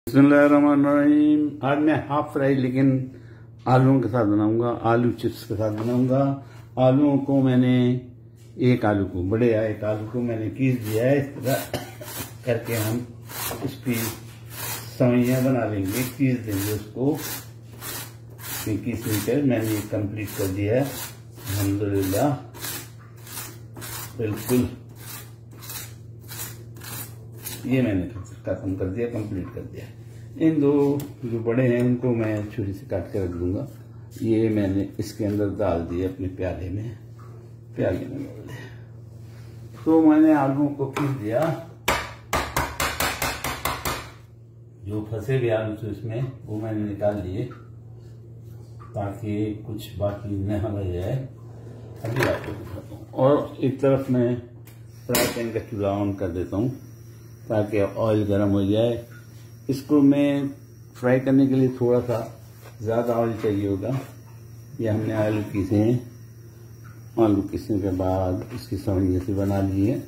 बिस्मिल्लाहिर्रहमानिर्रहीम। आज मैं हाफ फ्राई लेकिन आलूओं के साथ बनाऊंगा, आलू चिप्स के साथ बनाऊंगा। आलूओं को मैंने एक आलू को मैंने पीस दिया है। इस तरह करके हम उसकी सवैयां बना लेंगे, पीस देंगे उसको। पीस कर मैंने ये कंप्लीट कर दिया है अल्हम्दुलिल्लाह। बिल्कुल ये मैंने खत्म कर दिया, कंप्लीट कर दिया। इन दो जो बड़े हैं उनको मैं छुरी से काट के रख दूंगा। ये मैंने इसके अंदर डाल दिए अपने प्याले में डाल दिया। तो मैंने आलूओं को पीस दिया। जो फंसे हुए आलू थे इसमें वो मैंने निकाल लिए ताकि कुछ बाकी न रह जाए। अभी आपको दिखाता हूँ। और एक तरफ मैं फ्राई पैन का चूल्हा ऑन कर देता हूँ ताकि ऑयल गर्म हो जाए। इसको मैं फ्राई करने के लिए थोड़ा सा ज़्यादा ऑयल चाहिए होगा। ये हमने आलू पीसे हैं। आलू पीसने के बाद इसकी सवैयां से बना ली है।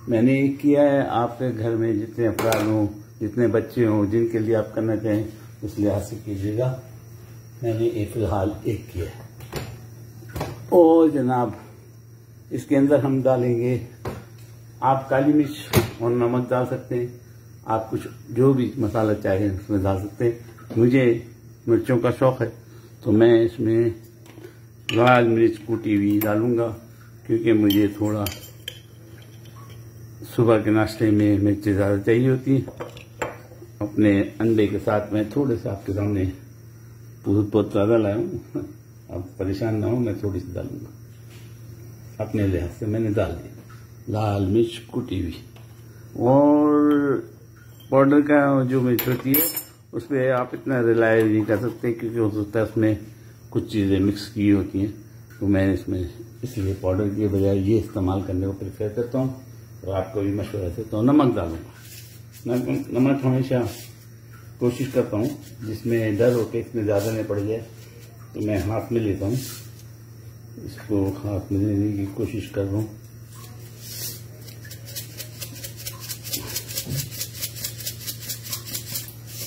मैंने एक किया है, आपके घर में जितने अफराद हों, जितने बच्चे हों, जिनके लिए आप करना चाहें उस लिहाज से कीजिएगा। मैंने फिलहाल एक किया है। और जनाब इसके अंदर हम डालेंगे, आप काली मिर्च और नमक डाल सकते हैं। आप कुछ जो भी मसाला चाहें उसमें डाल सकते हैं। मुझे मिर्चों का शौक है तो मैं इसमें लाल मिर्च कूटी हुई डालूंगा, क्योंकि मुझे थोड़ा सुबह के नाश्ते में मिर्चें ज़्यादा चाहिए होती हैं। अपने अंडे के साथ मैं थोड़े से आपके सामने बहुत ज़्यादा लाया हूँ, आप परेशान ना हो, मैं थोड़ी सी डालूंगा अपने लिहाज से। मैंने डाल दिया लाल मिर्च कुटी हुई। और पाउडर का जो मिर्च होती है उस पर आप इतना रिलाई नहीं कर सकते, क्योंकि हो सकता है उसमें कुछ चीज़ें मिक्स की होती हैं। तो मैं इसमें इसलिए पाउडर के बजाय ये इस्तेमाल करने को प्रेफर करता हूँ। और आपको भी मशवरा देता हूँ, नमक डालूंगा। नमक हमेशा कोशिश करता हूँ, जिसमें डर हो कि इसमें ज़्यादा नहीं पड़ जाए, तो मैं हाथ में लेता हूँ। इसको हाथ में लेने की कोशिश कर रहा हूँ।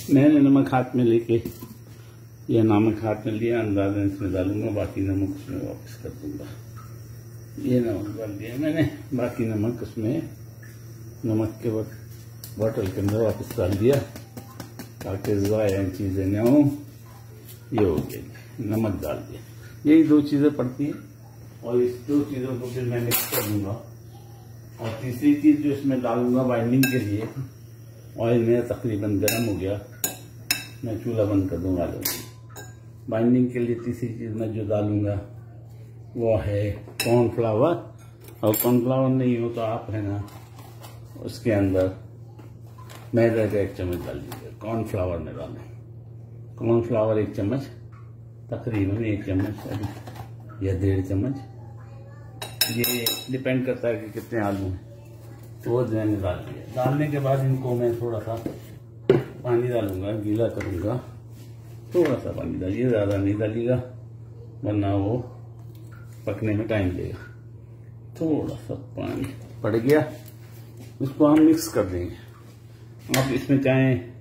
मैंने नमक हाथ में लेके यह नमक हाथ में लिया, अंदाजा इसमें डालूंगा, बाकी नमक उसमें वापस कर दूंगा। ये नमक डाल दिया मैंने, बाकी नमक उसमें नमक के बोतल के अंदर वापस डाल दिया ताकि ज़ाया चीज़ें न हो। ये हो गया, नमक डाल दिया। यही दो चीज़ें पड़ती हैं और इस दो चीज़ों को फिर मैं मिक्स कर दूंगा। और तीसरी चीज़ जो इसमें डालूंगा बाइंडिंग के लिए, ऑयल मेरा तकरीबन गर्म हो गया, मैं चूल्हा बंद कर दूंगा। बाइंडिंग के लिए तीसरी चीज़ मैं जो डालूंगा वो है कॉर्नफ्लावर। और कॉर्नफ्लावर नहीं हो तो आप है ना उसके अंदर मैदा का 1 चम्मच डाल दीजिए। कॉर्नफ्लावर में डालें, कॉर्नफ्लावर 1 चम्मच, तकरीबन 1 चम्मच या 1.5 चम्मच, ये डिपेंड करता है कि कितने आलू हैं। तो वो मैंने डाल दिया। डालने के बाद इनको मैं थोड़ा सा पानी डालूंगा, गीला करूंगा। थोड़ा सा पानी डालिए, ज़्यादा नहीं डालिएगा वरना वो पकने में टाइम लेगा। थोड़ा सा पानी पड़ गया, इसको हम मिक्स कर देंगे। आप इसमें चाहें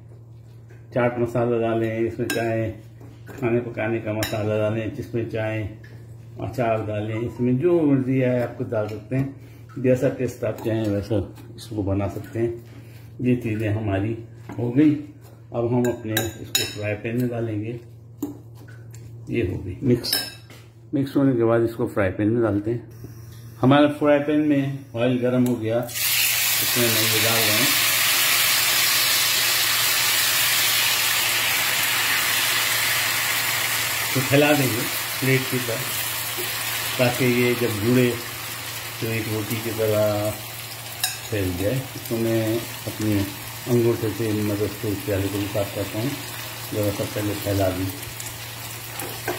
चाट मसाला डालें, इसमें चाहें खाने पकाने का मसाला डालें, जिसमें चाहें अचार डालें, इसमें जो मर्जी है आपको डाल सकते हैं। जैसा टेस्ट आप चाहें वैसा इसको बना सकते हैं। ये चीज़ें हमारी हो गई। अब हम अपने इसको फ्राई पैन में डालेंगे। ये हो गई मिक्स होने के बाद इसको फ्राई पैन में डालते हैं। हमारे फ्राई पैन में ऑयल गर्म हो गया, इसमें मैं ये डाल रहा हूँ। तो फैला देंगे प्लेट की तरह ताकि ये जब जुड़े तो एक रोटी की तरह फैल जाए। इसको मैं अपने अंगूठे से मदद से इस प्याले को भी साफ करता हूँ। जरा सा पहले फैला दी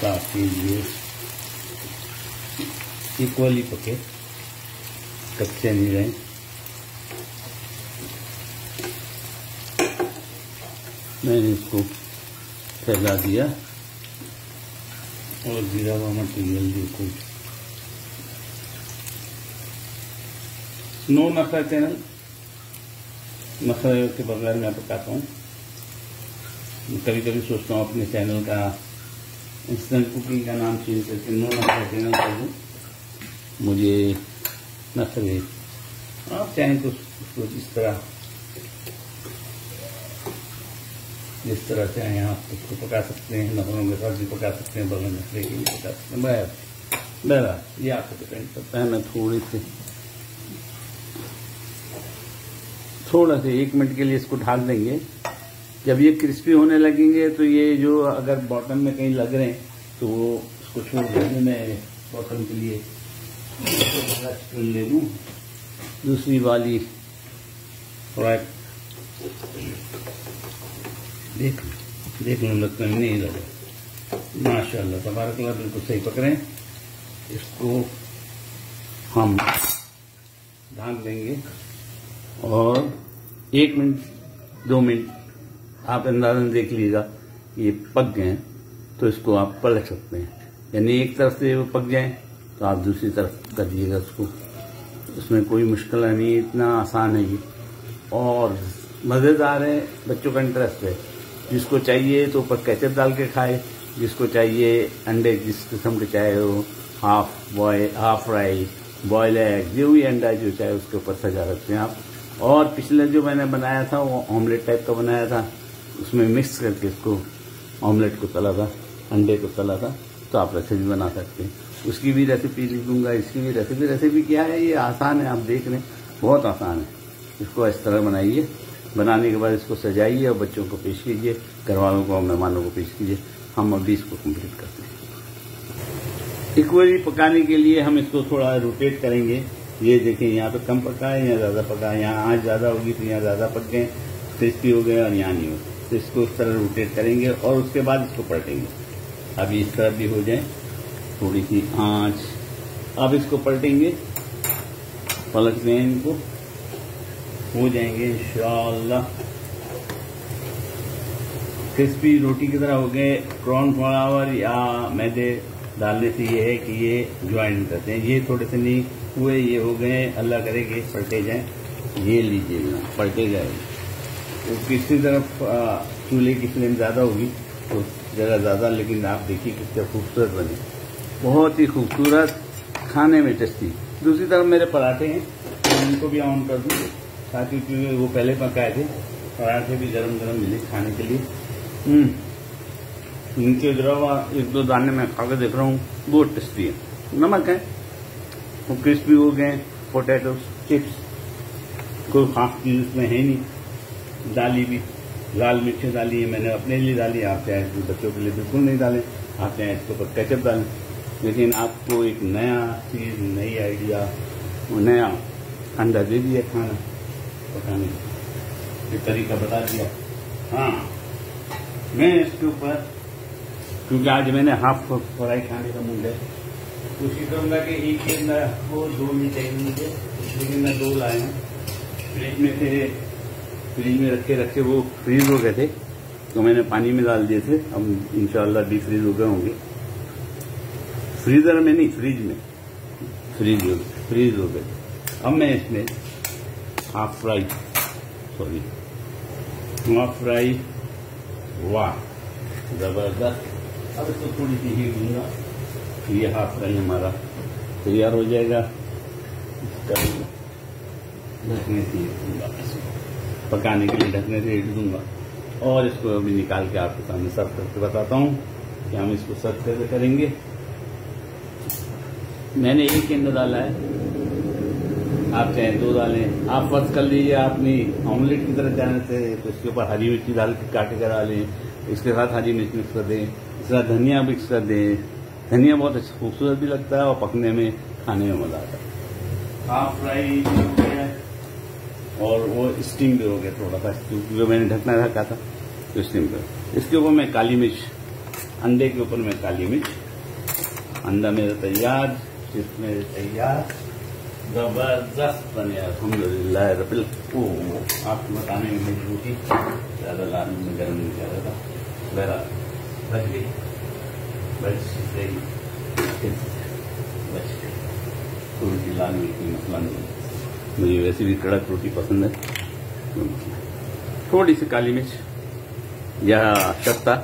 ताकि ये इक्वली पके, कच्चे नहीं रहे। मैंने इसको फैला दिया और जीरा हुआ मटीरियल बिल्कुल नो नखरा चैनल, मसाले के बगैर मैं पकाता हूँ। कभी कभी सोचता हूँ अपने चैनल का इंस्टेंट कुकिंग का नाम चेंज करके नूना का चैनल कर दूँ। मुझे नखरे, आप चाहें तो उसको जिस तरह चाहें आप उसको पका सकते हैं, नखरों के साथ भी पका सकते हैं, बगल नखरे के भी पका सकते हैं। बहरहाल ये आपको डिपेंड करता है। मैं थोड़ा से 1 मिनट के लिए इसको ढक देंगे। जब ये क्रिस्पी होने लगेंगे तो ये जो अगर बॉटम में कहीं लग रहे हैं तो वो उसको छोड़ देंगे। मैं बॉटम के लिए स्पून ले लूँ, दूसरी वाली फ्राई देख लो, लगता है नहीं लगा। माशाल्लाह तबारकल्लाह, बिल्कुल सही पकड़े। इसको हम ढक देंगे और 1 मिनट 2 मिनट आप अंदाजन देख लीजिएगा ये पक गए हैं तो इसको आप पलट सकते हैं। यानी एक तरफ से वो पक जाए तो आप दूसरी तरफ कर दीजिएगा उसको। उसमें कोई मुश्किल नहीं है, इतना आसान है ये और मज़ेदार है। बच्चों का इंटरेस्ट है। जिसको चाहिए तो ऊपर केचप डाल के खाए, जिसको चाहिए अंडे जिस किस्म के चाहे हो, हाफ फ्राई, बॉयल एग, जो भी अंडा जो चाहे उसके ऊपर सजा सकते हैं आप। और पिछले जो मैंने बनाया था वो ऑमलेट टाइप का बनाया था, उसमें मिक्स करके इसको ऑमलेट को तला था, अंडे को तला था। तो आप वैसे भी बना सकते हैं। उसकी भी रेसिपी लिख दूंगा, इसकी भी रेसिपी क्या है, ये आसान है, आप देख लें, बहुत आसान है। इसको इस तरह बनाइए, बनाने के बाद इसको सजाइए और बच्चों को पेश कीजिए, घर वालों को, मेहमानों को पेश कीजिए। हम अभी इसको कंप्लीट करते हैं। इक्वली पकाने के लिए हम इसको थोड़ा रोटेट करेंगे। ये देखें, यहाँ पे कम पका है, यहाँ ज़्यादा पका है, यहाँ आँच ज़्यादा होगी तो यहाँ ज़्यादा पक गए, क्रिस्पी हो गए, और यहाँ नहीं हो। तो इसको इस तरह रोटेट करेंगे और उसके बाद इसको पलटेंगे। अभी इस तरह भी हो जाए, थोड़ी सी आँच। अब इसको पलटेंगे, पलटते हैं इनको, हो जाएंगे इंशाअल्लाह क्रिस्पी रोटी की तरह हो गए। कॉर्नफ्लावर या मैदे डालने से ये है कि ये ज्वाइन करते हैं। ये थोड़े से नहीं हुए, ये हो गए, अल्लाह करे कि पलटे जाएं। ये लीजिएगा, पलटे जाए। तो किसी तरफ चूल्हे की फ्लेम ज़्यादा होगी तो जगह ज़्यादा, लेकिन आप देखिए कितना खूबसूरत बने, बहुत ही खूबसूरत, खाने में टेस्टी। दूसरी तरफ मेरे पराठे हैं, तो उनको भी ऑन कर दूँ ताकि, क्योंकि वो पहले पकाए थे, पराठे भी गरम गरम मिले खाने के लिए। नीचे जरा 1-2 दाने में खा के देख रहा हूँ, बहुत टेस्टी है। नमक है, वो क्रिस्पी हो गए। पोटैटो चिप्स, कोई खास चीज़ उसमें है नहीं। डाली भी लाल मिर्चें डाली है मैंने, अपने लिए डाली, आप चाहे बच्चों के लिए बिल्कुल नहीं डालें, आप चाहे इसके ऊपर केचप डालें। लेकिन आपको एक नया चीज़, नई आइडिया, नया अंडा दे दिया खाना पकाने का, ये तरीका बता दिया। हाँ, मैं इसके ऊपर, क्योंकि आज मैंने हाफ फ्राई खाने का मूड है, कोशिश करूँगा कि एक ही अंडा को 2 नहीं चाहिए मुझे, लेकिन मैं 2 लाए हैं। फ्रिज में थे, फ्रिज में रखे वो फ्रीज हो गए थे तो मैंने पानी में डाल दिए थे। अब इंशाल्लाह डीप फ्रीज हो गए होंगे, फ्रीजर में नहीं, फ्रिज में फ्रीज हो गए। अब मैं इसमें हाफ फ्राई, वाह जबरदस्त। अब इसको थोड़ी सी हीट दूंगा, ये हाफ फ्राई हमारा तैयार हो जाएगा। ढकने से दूंगा, पकाने के लिए ढकने से हीट दूंगा और इसको अभी निकाल के आपके सामने सर्व करके बताता हूँ कि हम इसको सर्व कैसे करेंगे। मैंने 1 अंडा डाला है, आप चाहे 2 डालें। आप फर्ज कर लीजिए आपने ऑमलेट की तरह जाने से, तो इसके ऊपर हरी मिर्ची डाल के काट कर डालें, इसके साथ हरी मिर्च मिक्स कर दें, इसके साथ धनिया मिक्स कर दें। धनिया बहुत अच्छा खूबसूरत भी लगता है और पकने में, खाने में मजा आता है। हाफ फ्राई हो गया और वो स्टीम भी हो गया थोड़ा सा, क्योंकि जो मैंने ढकना रखा था तो स्टीम कर। इसके ऊपर मैं काली मिर्च, अंडे के ऊपर मैं काली मिर्च, अंडा मेरा तैयार, चिप्स मेरे तैयार, जबरदस्त बने अल्हम्दुलिल्लाह रब्बिल। आपको बताने में मेरी रोटी ज़्यादा लाल में गर्म नहीं कर रहा था, मेरा बच गई, थोड़ी सी लाल मिर्ची मसला नहीं, मुझे वैसे भी कड़क रोटी पसंद है। थोड़ी सी काली मिर्च या शक्ता,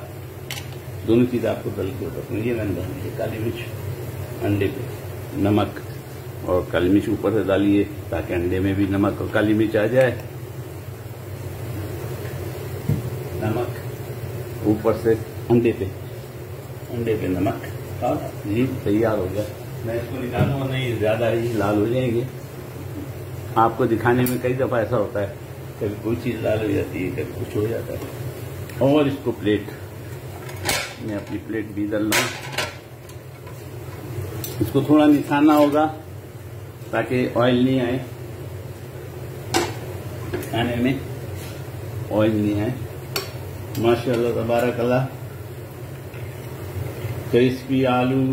दोनों चीज़ आपको दल के ऊपर ये मैंने डाली है। काली मिर्च अंडे पे, नमक और काली मिर्च ऊपर से डालिए ताकि अंडे में भी नमक और काली मिर्च आ जाए। नमक ऊपर से अंडे पे नमक, और ये तैयार हो गया। मैं इसको निकालूंगा नहीं, ज्यादा ही लाल हो जाएंगे। आपको दिखाने में कई दफा ऐसा होता है, कभी कोई चीज लाल हो जाती है, कभी कुछ हो जाता है। और इसको मैं अपनी प्लेट भी डाल रहा हूं। इसको थोड़ा निकालना होगा ताकि ऑयल नहीं आए खाने में, ऑयल नहीं आए। माशाल्लाह तबारकल्लाह, क्रिस्पी आलू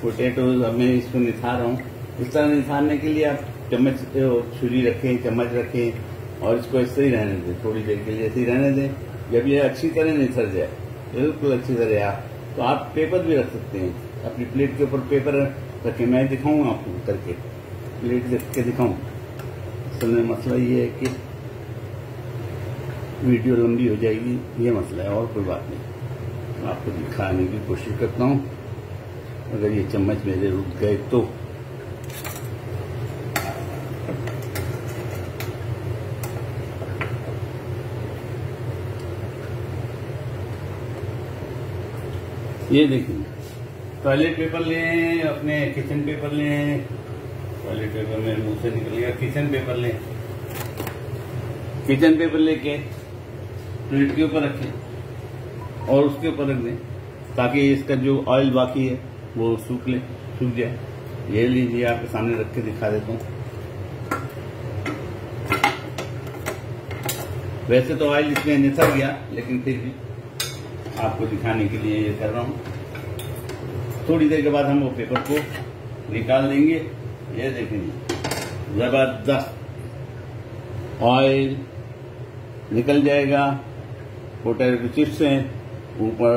पोटैटोज। अब मैं इसको निथार रहा हूँ। इस तरह निथारने के लिए आप चम्मच छुरी रखें, चम्मच रखें और इसको ऐसे ही रहने दें, थोड़ी देर के लिए ऐसे ही रहने दें। जब ये अच्छी तरह निथर जाए, बिल्कुल अच्छी तरह, तो आप पेपर भी रख सकते हैं अपनी प्लेट के ऊपर। पेपर रखें, मैं दिखाऊंगा आपको करके, प्लेट रख के दिखाऊं। असल में मसला ये है कि वीडियो लंबी हो जाएगी, ये मसला है, और कोई बात नहीं। आपको दिखाने की कोशिश करता हूं। अगर ये चम्मच मेरे रुक गए तो ये देखिए, टॉयलेट पेपर लें, अपने किचन पेपर लें। टॉयलेट पेपर मेरे मुंह से निकल गया। किचन पेपर लें, किचन पेपर लेके प्लेट के ऊपर रखें और उसके ऊपर रख दें ताकि इसका जो ऑयल बाकी है वो सूख जाए। ये लीजिए, आपके सामने रख के दिखा देता हूँ। वैसे तो ऑयल इसमें निकल गया, लेकिन फिर भी आपको दिखाने के लिए ये कर रहा हूँ। थोड़ी देर के बाद हम वो पेपर को निकाल देंगे। ये देखेंगे, जबरदस्त ऑयल निकल जाएगा। पोटैटो चिप्स हैं, ऊपर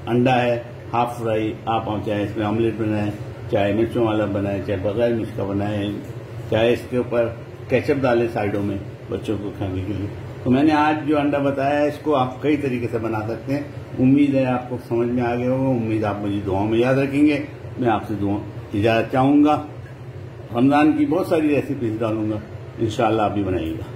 अंडा है हाफ फ्राई। आप चाहे इसमें ऑमलेट बनाएं, चाहे मिर्चों वाला बनाएं, चाहे बगैर मिर्च का बनाएं, चाहे इसके ऊपर केचप डालें साइडों में बच्चों को खाने के लिए। तो मैंने आज जो अंडा बताया है, इसको आप कई तरीके से बना सकते हैं। उम्मीद है आपको समझ में आ गया होगा। उम्मीद आप मुझे दुआओं में याद रखेंगे। मैं आपसे इजाजत चाहूंगा। रमजान की बहुत सारी रेसिपीज डालूंगा, इंशाअल्लाह आप भी बनाइएगा।